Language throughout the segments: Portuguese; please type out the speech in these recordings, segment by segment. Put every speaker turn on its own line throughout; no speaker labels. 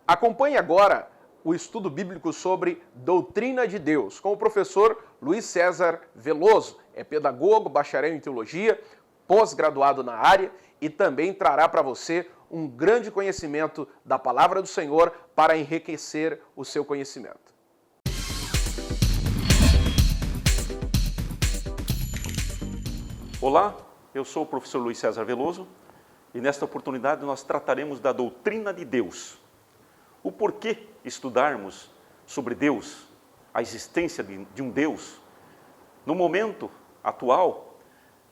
Acompanhe agora o estudo bíblico sobre doutrina de Deus com o professor Luiz César Veloso. É pedagogo, bacharel em teologia, pós-graduado na área e também trará para você um grande conhecimento da palavra do Senhor para enriquecer o seu conhecimento.
Olá, eu sou o professor Luiz César Veloso e nesta oportunidade nós trataremos da doutrina de Deus. O porquê estudarmos sobre Deus, a existência de um Deus. No momento atual,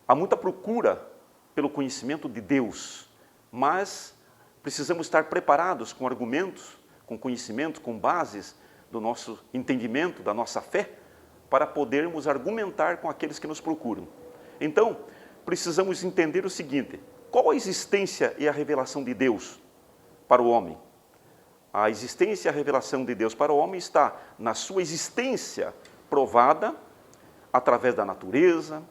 há muita procura pelo conhecimento de Deus, mas precisamos estar preparados com argumentos, com conhecimento, com bases do nosso entendimento, da nossa fé, para podermos argumentar com aqueles que nos procuram. Então, precisamos entender o seguinte: qual a existência e a revelação de Deus para o homem? A existência e a revelação de Deus para o homem está na sua existência provada através da natureza,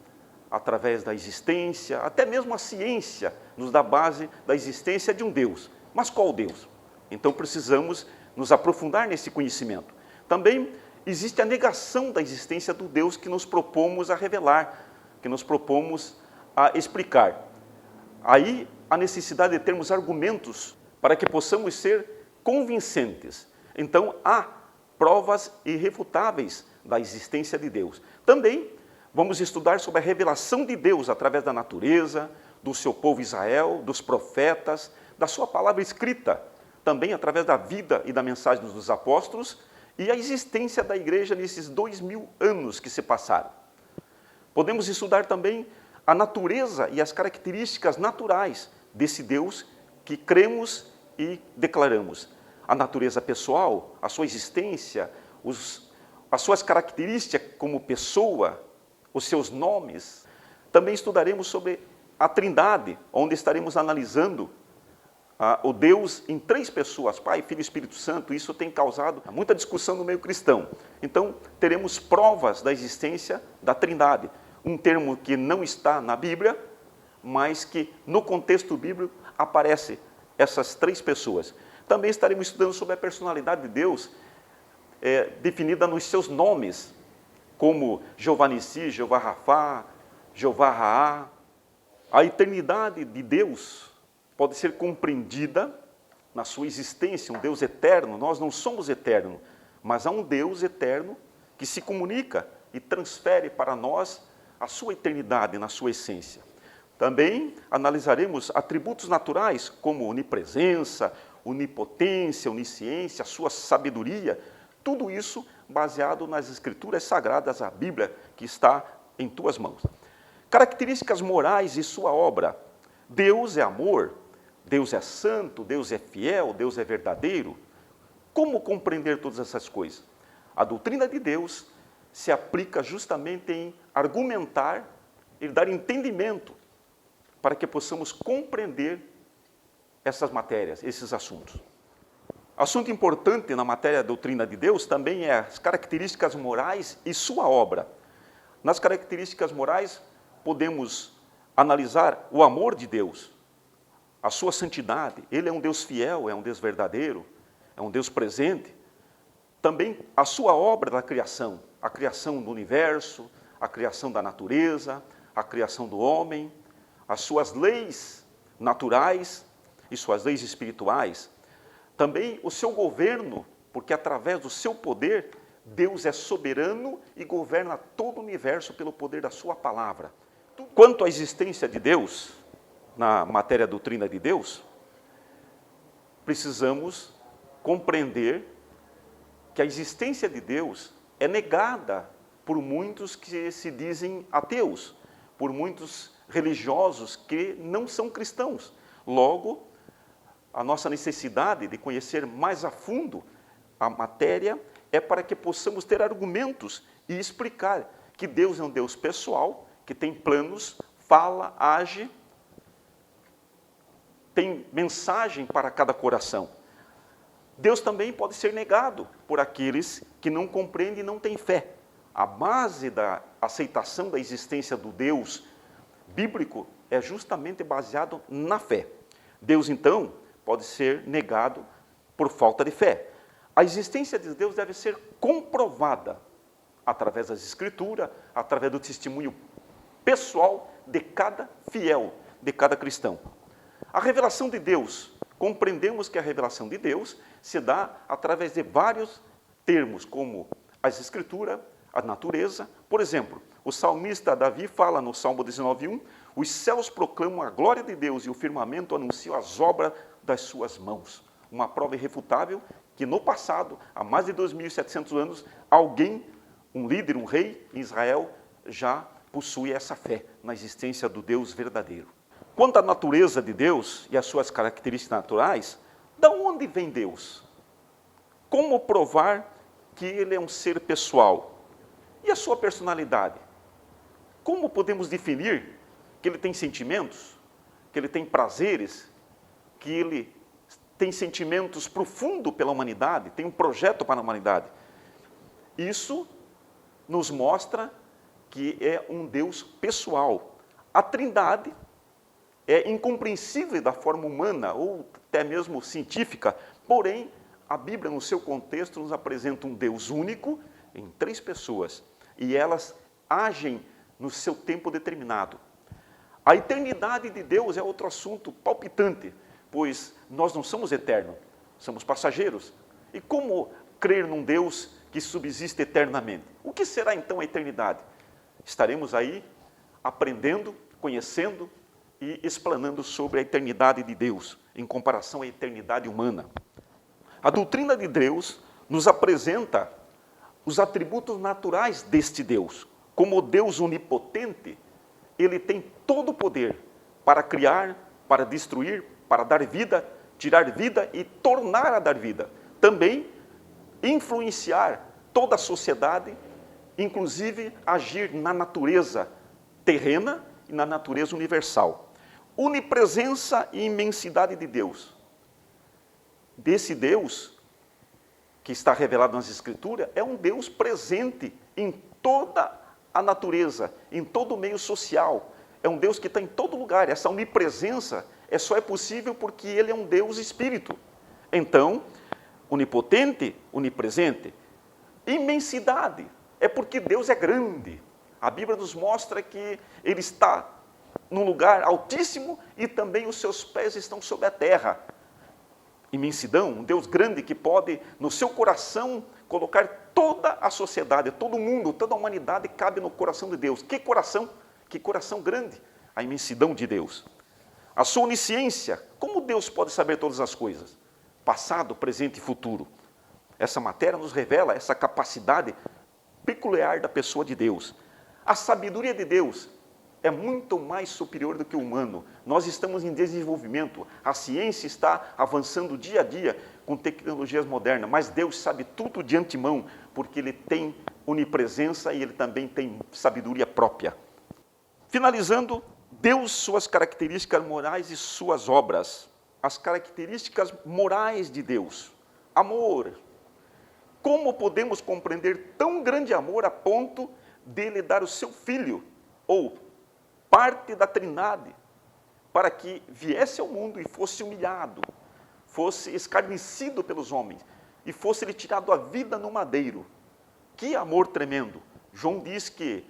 através da existência, até mesmo a ciência nos dá base da existência de um Deus. Mas qual Deus? Então precisamos nos aprofundar nesse conhecimento. Também existe a negação da existência do Deus que nos propomos a revelar, que nos propomos a explicar. Aí a necessidade de termos argumentos para que possamos ser convincentes. Então há provas irrefutáveis da existência de Deus. Também vamos estudar sobre a revelação de Deus através da natureza, do seu povo Israel, dos profetas, da sua palavra escrita, também através da vida e da mensagem dos apóstolos e a existência da igreja nesses 2000 anos que se passaram. Podemos estudar também a natureza e as características naturais desse Deus que cremos e declaramos. A natureza pessoal, a sua existência, as suas características como pessoa, os seus nomes. Também estudaremos sobre a Trindade, onde estaremos analisando o Deus em 3 pessoas, Pai, Filho e Espírito Santo. Isso tem causado muita discussão no meio cristão. Então, teremos provas da existência da Trindade, um termo que não está na Bíblia, mas que no contexto bíblico aparece essas 3 pessoas. Também estaremos estudando sobre a personalidade de Deus, definida nos seus nomes, como Jeová Nissi, Jeová Rafá, Jeová Raá. A eternidade de Deus pode ser compreendida na sua existência, um Deus eterno. Nós não somos eternos, mas há um Deus eterno que se comunica e transfere para nós a sua eternidade na sua essência. Também analisaremos atributos naturais como onipresença, onipotência, onisciência, a sua sabedoria, tudo isso baseado nas escrituras sagradas, a Bíblia que está em tuas mãos. Características morais e sua obra. Deus é amor, Deus é santo, Deus é fiel, Deus é verdadeiro. Como compreender todas essas coisas? A doutrina de Deus se aplica justamente em argumentar e dar entendimento para que possamos compreender essas matérias, esses assuntos. Assunto importante na matéria da doutrina de Deus também é as características morais e sua obra. Nas características morais, podemos analisar o amor de Deus, a sua santidade. Ele é um Deus fiel, é um Deus verdadeiro, é um Deus presente. Também a sua obra da criação, a criação do universo, a criação da natureza, a criação do homem, as suas leis naturais e suas leis espirituais. Também o seu governo, porque através do seu poder, Deus é soberano e governa todo o universo pelo poder da sua palavra. Quanto à existência de Deus, na matéria da doutrina de Deus, precisamos compreender que a existência de Deus é negada por muitos que se dizem ateus, por muitos religiosos que não são cristãos. Logo, a nossa necessidade de conhecer mais a fundo a matéria é para que possamos ter argumentos e explicar que Deus é um Deus pessoal, que tem planos, fala, age, tem mensagem para cada coração. Deus também pode ser negado por aqueles que não compreendem e não têm fé. A base da aceitação da existência do Deus bíblico é justamente baseado na fé. Deus, então, pode ser negado por falta de fé. A existência de Deus deve ser comprovada através das Escrituras, através do testemunho pessoal de cada fiel, de cada cristão. A revelação de Deus, compreendemos que a revelação de Deus se dá através de vários termos, como as Escrituras, a natureza. Por exemplo, o salmista Davi fala no Salmo 19:1, os céus proclamam a glória de Deus e o firmamento anuncia as obras das suas mãos. Uma prova irrefutável que no passado, há mais de 2.700 anos, alguém, um líder, um rei em Israel, já possui essa fé na existência do Deus verdadeiro. Quanto à natureza de Deus e as suas características naturais, de onde vem Deus? Como provar que Ele é um ser pessoal? E a sua personalidade? Como podemos definir que Ele tem sentimentos, que Ele tem prazeres, que Ele tem sentimentos profundos pela humanidade, tem um projeto para a humanidade? Isso nos mostra que é um Deus pessoal. A Trindade é incompreensível da forma humana ou até mesmo científica, porém, a Bíblia, no seu contexto, nos apresenta um Deus único em 3 pessoas, e elas agem no seu tempo determinado. A eternidade de Deus é outro assunto palpitante, pois nós não somos eternos, somos passageiros. E como crer num Deus que subsiste eternamente? O que será então a eternidade? Estaremos aí aprendendo, conhecendo e explanando sobre a eternidade de Deus, em comparação à eternidade humana. A doutrina de Deus nos apresenta os atributos naturais deste Deus. Como Deus onipotente, Ele tem todo o poder para criar, para destruir, para dar vida, tirar vida e tornar a dar vida. Também influenciar toda a sociedade, inclusive agir na natureza terrena e na natureza universal. Onipresença e imensidade de Deus. Desse Deus, que está revelado nas Escrituras, é um Deus presente em toda a natureza, em todo o meio social. É um Deus que está em todo lugar. Essa onipresença só é possível porque Ele é um Deus Espírito. Então, onipotente, onipresente. Imensidade é porque Deus é grande. A Bíblia nos mostra que Ele está num lugar altíssimo e também os seus pés estão sobre a terra. Imensidão, um Deus grande que pode, no seu coração, colocar toda a sociedade, todo o mundo, toda a humanidade cabe no coração de Deus. Que coração grande, a imensidão de Deus. A sua onisciência, como Deus pode saber todas as coisas? Passado, presente e futuro. Essa matéria nos revela essa capacidade peculiar da pessoa de Deus. A sabedoria de Deus é muito mais superior do que o humano. Nós estamos em desenvolvimento, a ciência está avançando dia a dia com tecnologias modernas, mas Deus sabe tudo de antemão, porque Ele tem onipresença e Ele também tem sabedoria própria. Finalizando, Deus, suas características morais e suas obras. As características morais de Deus. Amor. Como podemos compreender tão grande amor a ponto dele dar o seu filho, ou parte da Trindade, para que viesse ao mundo e fosse humilhado, fosse escarnecido pelos homens, e fosse lhe tirado a vida no madeiro. Que amor tremendo! João diz que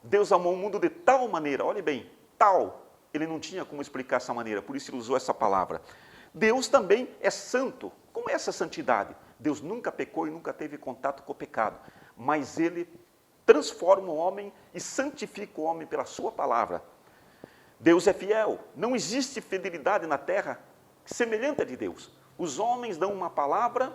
Deus amou o mundo de tal maneira, olhe bem, tal, ele não tinha como explicar essa maneira, por isso ele usou essa palavra. Deus também é santo. Como é essa santidade? Deus nunca pecou e nunca teve contato com o pecado, mas Ele transforma o homem e santifica o homem pela sua palavra. Deus é fiel, não existe fidelidade na terra semelhante à de Deus. Os homens dão uma palavra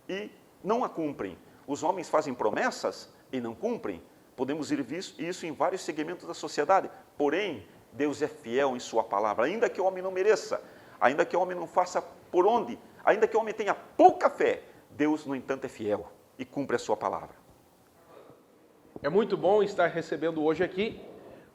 e não a cumprem. Os homens fazem promessas e não cumprem. Podemos ver isso em vários segmentos da sociedade. Porém, Deus é fiel em sua palavra, ainda que o homem não mereça, ainda que o homem não faça por onde, ainda que o homem tenha pouca fé, Deus, no entanto, é fiel e cumpre a sua palavra.
É muito bom estar recebendo hoje aqui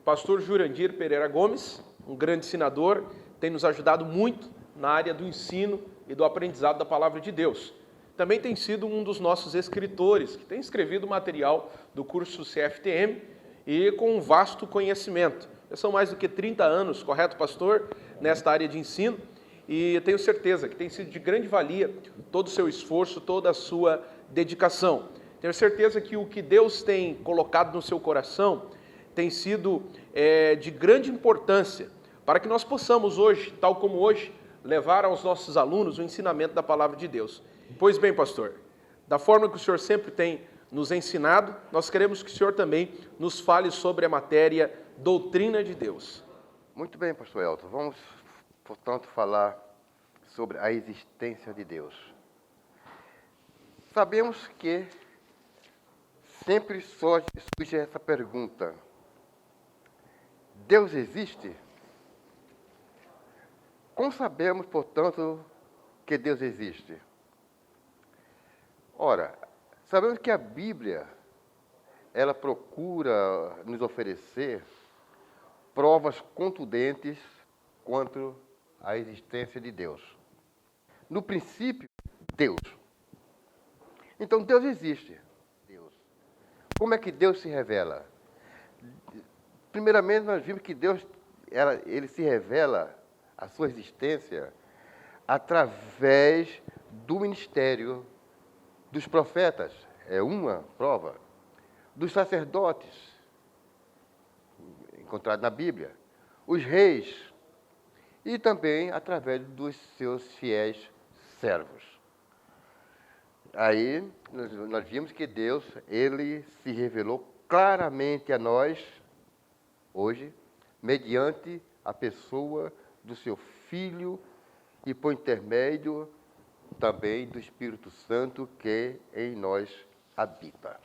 o pastor Jurandir Pereira Gomes, um grande ensinador, tem nos ajudado muito na área do ensino e do aprendizado da palavra de Deus. Também tem sido um dos nossos escritores, que tem escrevido material do curso CFTM e com um vasto conhecimento. Já são mais do que 30 anos, correto, pastor, nesta área de ensino. e eu tenho certeza que tem sido de grande valia todo o seu esforço, toda a sua dedicação. Tenho certeza que o que Deus tem colocado no seu coração tem sido de grande importância para que nós possamos hoje, tal como hoje, levar aos nossos alunos o ensinamento da palavra de Deus. Pois bem, pastor, da forma que o senhor sempre tem nos ensinado, nós queremos que o senhor também nos fale sobre a matéria doutrina de Deus.
Muito bem, pastor Elton. Vamos, portanto, falar sobre a existência de Deus. Sabemos que sempre surge essa pergunta: Deus existe? Como sabemos, portanto, que Deus existe? Ora, sabemos que a Bíblia, ela procura nos oferecer provas contundentes quanto à existência de Deus. No princípio, Deus. Então, Deus existe. Deus. Como é que Deus se revela? Primeiramente, nós vimos que Deus, ele se revela a sua existência através do ministério dos profetas, é uma prova, dos sacerdotes, encontrado na Bíblia, os reis, e também através dos seus fiéis servos. Aí nós vimos que Deus, ele se revelou claramente a nós, hoje, mediante a pessoa do seu Filho e por intermédio também do Espírito Santo que em nós habita.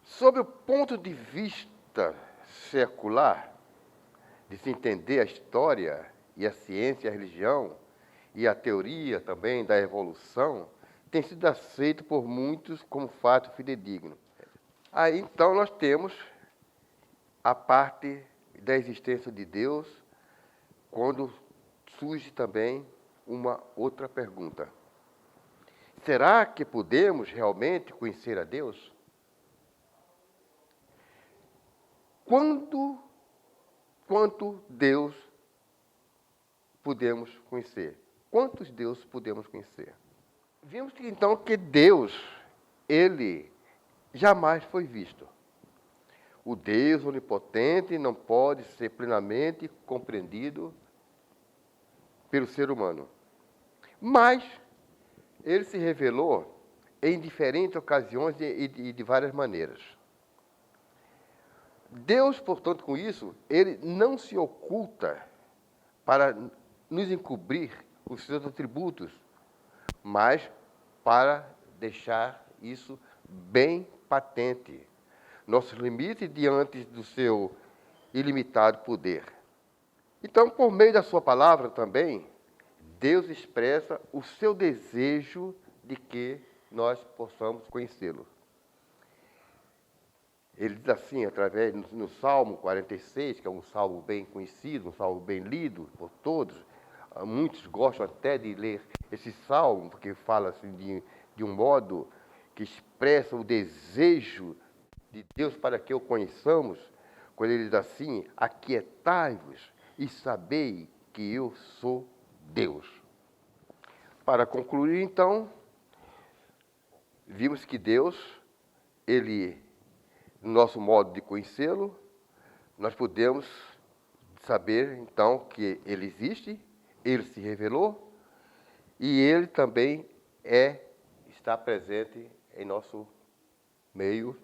Sob o ponto de vista secular, de se entender a história e a ciência e a religião, e a teoria também da evolução, tem sido aceito por muitos como fato fidedigno. Aí, então, nós temos a parte da existência de Deus, quando surge também uma outra pergunta: será que podemos realmente conhecer a Deus? Quanto Deus podemos conhecer? Quantos Deus podemos conhecer? Vimos que, então, que Deus, ele jamais foi visto. O Deus onipotente não pode ser plenamente compreendido pelo ser humano. Mas ele se revelou em diferentes ocasiões e de várias maneiras. Deus, portanto, com isso, ele não se oculta para nos encobrir os seus atributos, mas para deixar isso bem patente, nossos limites diante do seu ilimitado poder. Então, por meio da sua palavra também, Deus expressa o seu desejo de que nós possamos conhecê-lo. Ele diz assim, através no Salmo 46, que é um salmo bem conhecido, um salmo bem lido por todos. Muitos gostam até de ler esse salmo, porque fala assim de um modo que expressa o desejo de Deus para que o conheçamos, quando ele diz assim: aquietai-vos e sabei que eu sou Deus. Para concluir, então, vimos que Deus, ele, no nosso modo de conhecê-lo, nós podemos saber, então, que ele existe, ele se revelou e ele também está presente em nosso meio,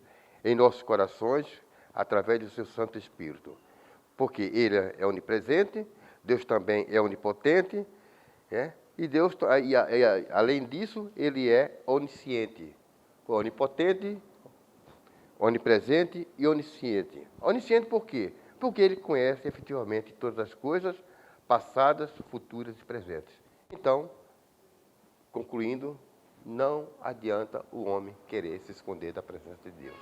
em nossos corações, através do seu Santo Espírito. Porque ele é onipresente, Deus também é onipotente, e Deus, além disso, ele é onisciente. Onipotente, onipresente e onisciente. Onisciente por quê? Porque ele conhece efetivamente todas as coisas, passadas, futuras e presentes. Então, concluindo, não adianta o homem querer se esconder da presença de Deus.